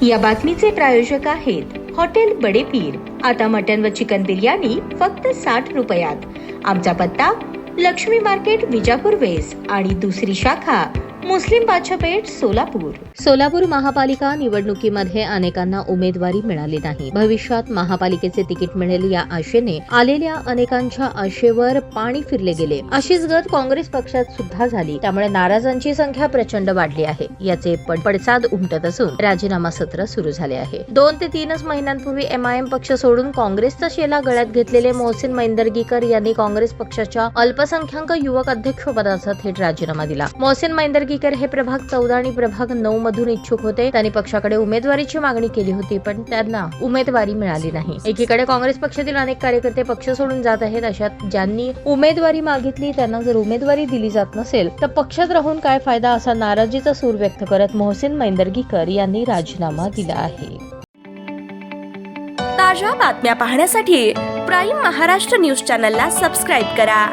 या बातमीचे प्रायोजक आहेत हॉटेल बडे पीर। आता मटन व चिकन बिर्याणी फक्त 60 रुपयात। आमचा पत्ता लक्ष्मी मार्केट विजापूर वेस्ट आणि दुसरी शाखा मुस्लिम बादशाहपेठ सोलापूर महापालिका निवडणुकीमध्ये अनेकांना उमेदवारी मिळाली नाही। भविष्यात महापालिकेचे तिकीट मिळेल या आशेने आलेल्या अनेकांच्या आशेवर पाणी फिरले गेले। अशीच गत काँग्रेस पक्षात सुद्धा झाली, त्यामुळे नाराजांची संख्या प्रचंड वाढली आहे। याचे पडसाद उमटत असून राजीनामा सत्र सुरू झाले आहे। 2 ते 3 महिन्यांपूर्वी MIM पक्ष सोडून काँग्रेसचा शेला गळ्यात घेतलेले मोहसिन मैंदरगीकर यांनी काँग्रेस पक्षाच्या अल्पसंख्याक युवक अध्यक्षपदाचा थेट राजीनामा दिला। मोहसिन मैंदरगीकर हे प्रभाग 14 आणि प्रभाग 9 मधून इच्छुक होते। त्यांनी पक्षाकडे उमेदवारीची मागणी केली होती, पण त्यांना उमेदवारी मिळाली नाही। एकीकडे काँग्रेस पक्षातील अनेक कार्यकर्ते पक्ष सोडून जात आहेत। अशात ज्यांनी उमेदवारी मागितली त्यांना जर उमेदवारी दिली जात नसेल तर पक्षात राहून काय फायदा, असा नाराजीचा सूर व्यक्त करत मोहसिन मैंदरगीकर यांनी राजीनामा दिला आहे। ताज्या बातम्या पाहण्यासाठी प्राईम महाराष्ट्र न्यूज चॅनलला सबस्क्राईब करा।